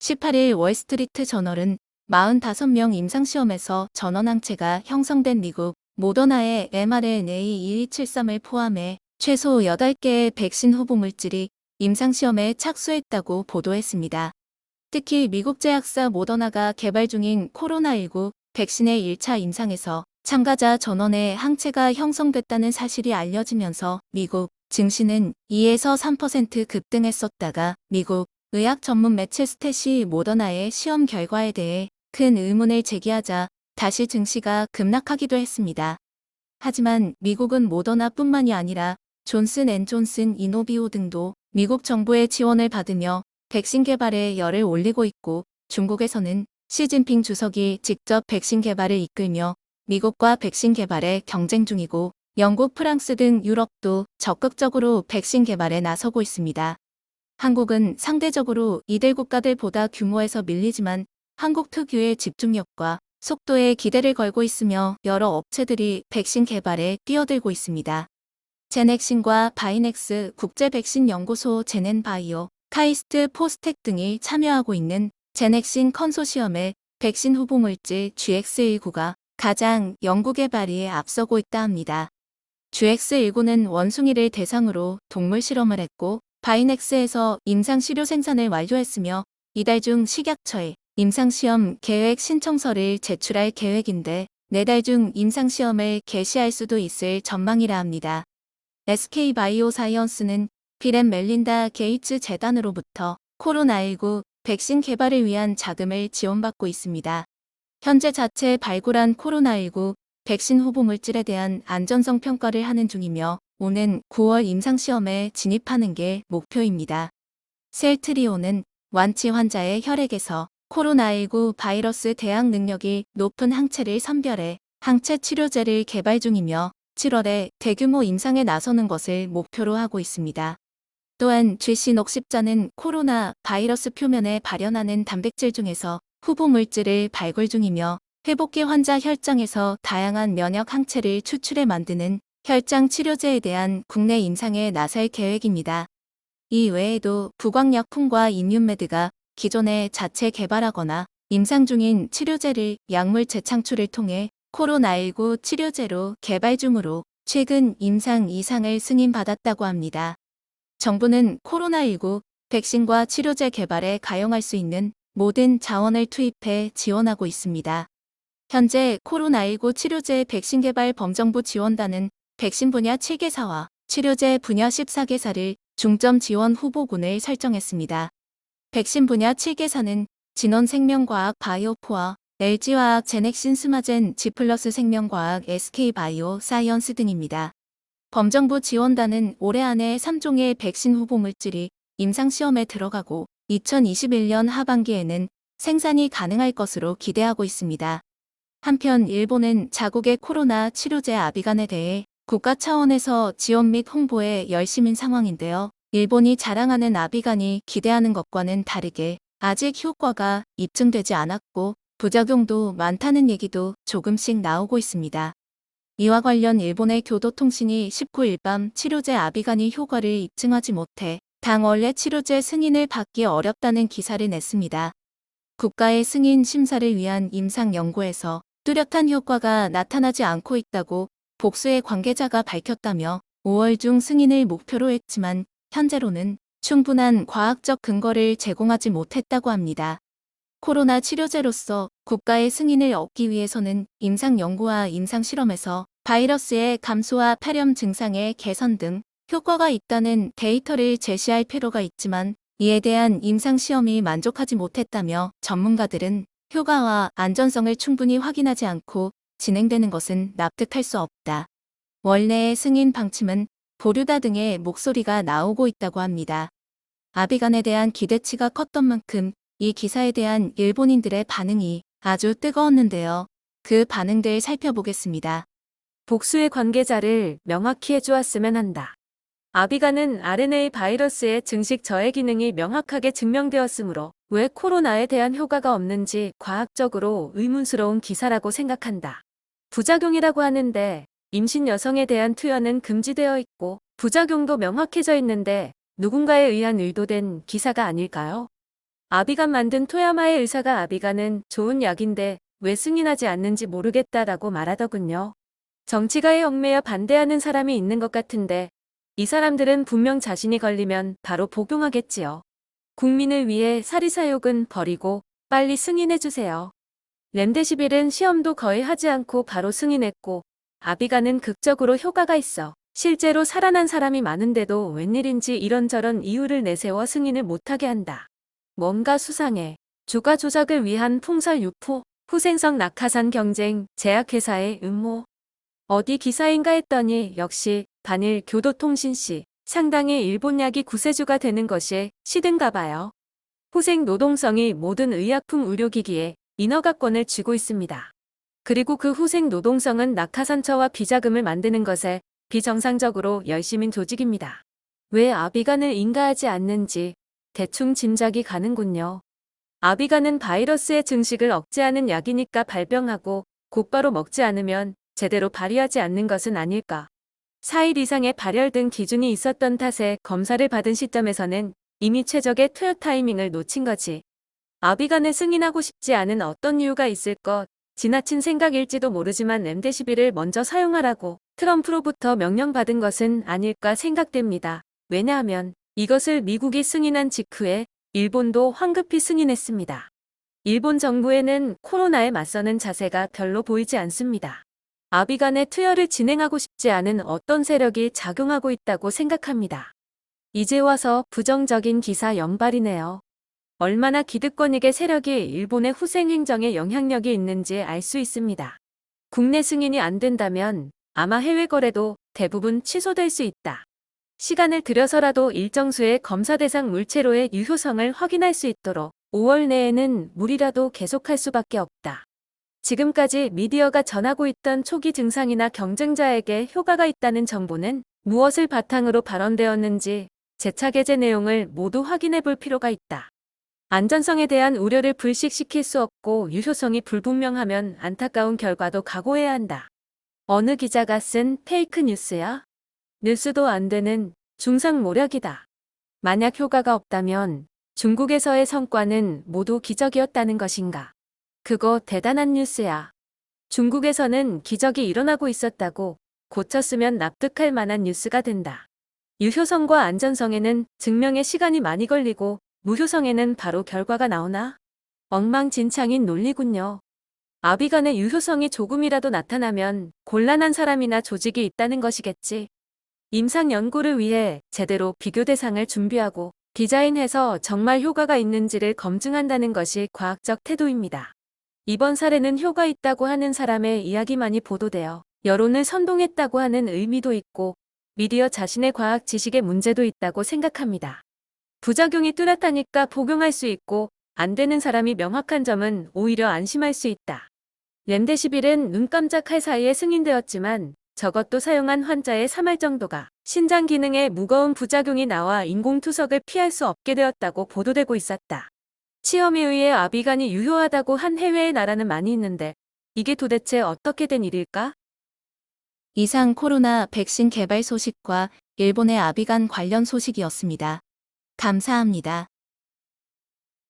18일 월스트리트 저널은 45명 임상시험에서 전원 항체가 형성된 미국 모더나의 mRNA-1273을 포함해 최소 8개의 백신 후보 물질이 임상시험에 착수했다고 보도했습니다. 특히 미국 제약사 모더나가 개발 중인 코로나19 백신의 1차 임상에서 참가자 전원의 항체가 형성됐다는 사실이 알려지면서 미국 증시는 2에서 3% 급등했었다가 미국 의학 전문 매체 스탯이 모더나의 시험 결과에 대해 큰 의문을 제기하자 다시 증시가 급락하기도 했습니다. 하지만 미국은 모더나뿐만이 아니라 존슨앤존슨, 이노비오 등도 미국 정부의 지원을 받으며 백신 개발에 열을 올리고 있고, 중국에서는 시진핑 주석이 직접 백신 개발을 이끌며 미국과 백신 개발에 경쟁 중이고, 영국, 프랑스 등 유럽도 적극적으로 백신 개발에 나서고 있습니다. 한국은 상대적으로 이들 국가들보다 규모에서 밀리지만 한국 특유의 집중력과 속도에 기대를 걸고 있으며 여러 업체들이 백신 개발에 뛰어들고 있습니다. 제넥신과 바이넥스, 국제백신연구소 제넨바이오, 카이스트 포스텍 등이 참여하고 있는 제넥신 컨소시엄의 백신 후보물질 GX19가 가장 연구 개발에 앞서고 있다 합니다. GX19는 원숭이를 대상으로 동물 실험을 했고, 바이넥스에서 임상시료 생산을 완료했으며 이달 중 식약처에 임상시험 계획 신청서를 제출할 계획인데 4달 중 임상시험을 개시할 수도 있을 전망이라 합니다. SK바이오사이언스는 빌 앤 멜린다 게이츠 재단으로부터 코로나19 백신 개발을 위한 자금을 지원받고 있습니다. 현재 자체 발굴한 코로나19 백신 후보 물질에 대한 안전성 평가를 하는 중이며 오는 9월 임상시험에 진입하는 게 목표입니다. 셀트리온은 완치 환자의 혈액에서 코로나19 바이러스 대항 능력이 높은 항체를 선별해 항체 치료제를 개발 중이며 7월에 대규모 임상에 나서는 것을 목표로 하고 있습니다. 또한 GC-녹십자는 코로나 바이러스 표면에 발현하는 단백질 중에서 후보 물질을 발굴 중이며 회복기 환자 혈장에서 다양한 면역 항체를 추출해 만드는 혈장 치료제에 대한 국내 임상에 나설 계획입니다. 이 외에도 부광약품과 인윤메드가 기존에 자체 개발하거나 임상 중인 치료제를 약물 재창출을 통해 코로나19 치료제로 개발 중으로 최근 임상 이상을 승인받았다고 합니다. 정부는 코로나19 백신과 치료제 개발에 가용할 수 있는 모든 자원을 투입해 지원하고 있습니다. 현재 코로나19 치료제 백신 개발 범정부 지원단은 백신 분야 7개사와 치료제 분야 14개사를 중점 지원 후보군을 설정했습니다. 백신 분야 7개사는 진원생명과학 바이오포와 LG화학 제넥신 스마젠 지플러스 생명과학 SK바이오 사이언스 등입니다. 범정부 지원단은 올해 안에 3종의 백신 후보 물질이 임상시험에 들어가고 2021년 하반기에는 생산이 가능할 것으로 기대하고 있습니다. 한편 일본은 자국의 코로나 치료제 아비간에 대해 국가 차원에서 지원 및 홍보에 열심인 상황인데요. 일본이 자랑하는 아비간이 기대하는 것과는 다르게 아직 효과가 입증되지 않았고 부작용도 많다는 얘기도 조금씩 나오고 있습니다. 이와 관련 일본의 교도통신이 19일 밤 치료제 아비간이 효과를 입증하지 못해 당원래 치료제 승인을 받기 어렵다는 기사를 냈습니다. 국가의 승인 심사를 위한 임상 연구에서 뚜렷한 효과가 나타나지 않고 있다고 복수의 관계자가 밝혔다며 5월 중 승인을 목표로 했지만 현재로는 충분한 과학적 근거를 제공하지 못했다고 합니다. 코로나 치료제로서 국가의 승인을 얻기 위해서는 임상 연구와 임상 실험에서 바이러스의 감소와 폐렴 증상의 개선 등 효과가 있다는 데이터를 제시할 필요가 있지만 이에 대한 임상 시험이 만족하지 못했다며 전문가들은 효과와 안전성을 충분히 확인하지 않고 진행되는 것은 납득할 수 없다. 원래의 승인 방침은 보류다 등의 목소리가 나오고 있다고 합니다. 아비간에 대한 기대치가 컸던 만큼 이 기사에 대한 일본인들의 반응이 아주 뜨거웠는데요. 그 반응들 살펴보겠습니다. 복수의 관계자를 명확히 해주었으면 한다. 아비간은 RNA 바이러스의 증식 저해 기능이 명확하게 증명되었으므로 왜 코로나에 대한 효과가 없는지 과학적으로 의문스러운 기사라고 생각한다. 부작용이라고 하는데 임신 여성에 대한 투여는 금지되어 있고 부작용도 명확해져 있는데 누군가에 의한 의도된 기사가 아닐까요? 아비간 만든 토야마의 의사가 아비간은 좋은 약인데 왜 승인하지 않는지 모르겠다라고 말하더군요. 정치가에 얽매여 반대하는 사람이 있는 것 같은데 이 사람들은 분명 자신이 걸리면 바로 복용하겠지요. 국민을 위해 사리사욕은 버리고 빨리 승인해주세요. 렘데시빌은 시험도 거의 하지 않고 바로 승인했고 아비간은 극적으로 효과가 있어 실제로 살아난 사람이 많은데도 웬일인지 이런저런 이유를 내세워 승인을 못하게 한다. 뭔가 수상해. 주가 조작을 위한 풍설 유포, 후생성 낙하산 경쟁, 제약회사의 음모. 어디 기사인가 했더니 역시 반일 교도통신시. 상당히 일본 약이 구세주가 되는 것이 시든가 봐요. 후생 노동성이 모든 의약품 의료기기에 인허가권을 쥐고 있습니다. 그리고 그 후생 노동성은 낙하산처와 비자금을 만드는 것에 비정상적으로 열심인 조직입니다. 왜 아비간을 인가하지 않는지 대충 짐작이 가는군요. 아비간은 바이러스의 증식을 억제하는 약이니까 발병하고 곧바로 먹지 않으면 제대로 발휘하지 않는 것은 아닐까. 4일 이상의 발열 등 기준이 있었던 탓에 검사를 받은 시점에서는 이미 최적의 투여 타이밍을 놓친 거지. 아비간을 승인하고 싶지 않은 어떤 이유가 있을 것, 지나친 생각일지도 모르지만 렘데시빌을 먼저 사용하라고 트럼프로부터 명령받은 것은 아닐까 생각됩니다. 왜냐하면 이것을 미국이 승인한 직후에 일본도 황급히 승인했습니다. 일본 정부에는 코로나에 맞서는 자세가 별로 보이지 않습니다. 아비간의 투여를 진행하고 싶지 않은 어떤 세력이 작용하고 있다고 생각합니다. 이제 와서 부정적인 기사 연발이네요. 얼마나 기득권익의 세력이 일본의 후생 행정에 영향력이 있는지 알 수 있습니다. 국내 승인이 안 된다면 아마 해외 거래도 대부분 취소될 수 있다. 시간을 들여서라도 일정 수의 검사 대상 물체로의 유효성을 확인할 수 있도록 5월 내에는 무리라도 계속할 수밖에 없다. 지금까지 미디어가 전하고 있던 초기 증상이나 경쟁자에게 효과가 있다는 정보는 무엇을 바탕으로 발언되었는지 재차 게재 내용을 모두 확인해 볼 필요가 있다. 안전성에 대한 우려를 불식시킬 수 없고 유효성이 불분명하면 안타까운 결과도 각오해야 한다. 어느 기자가 쓴 페이크 뉴스야? 뉴스도 안 되는 중상모략이다. 만약 효과가 없다면 중국에서의 성과는 모두 기적이었다는 것인가? 그거 대단한 뉴스야. 중국에서는 기적이 일어나고 있었다고 고쳤으면 납득할 만한 뉴스가 된다. 유효성과 안전성에는 증명에 시간이 많이 걸리고 무효성에는 바로 결과가 나오나? 엉망진창인 논리군요. 아비간의 유효성이 조금이라도 나타나면 곤란한 사람이나 조직이 있다는 것이겠지. 임상 연구를 위해 제대로 비교 대상을 준비하고 디자인해서 정말 효과가 있는지를 검증한다는 것이 과학적 태도입니다. 이번 사례는 효과 있다고 하는 사람의 이야기만이 보도되어 여론을 선동했다고 하는 의미도 있고 미디어 자신의 과학 지식에 문제도 있다고 생각합니다. 부작용이 뚜렷하니까 복용할 수 있고 안 되는 사람이 명확한 점은 오히려 안심할 수 있다. 렘데시빌은 눈 깜짝할 사이에 승인되었지만 저것도 사용한 환자의 3할 정도가 신장 기능에 무거운 부작용이 나와 인공투석을 피할 수 없게 되었다고 보도되고 있었다. 시험에 의해 아비간이 유효하다고 한 해외의 나라는 많이 있는데 이게 도대체 어떻게 된 일일까? 이상 코로나 백신 개발 소식과 일본의 아비간 관련 소식이었습니다. 감사합니다.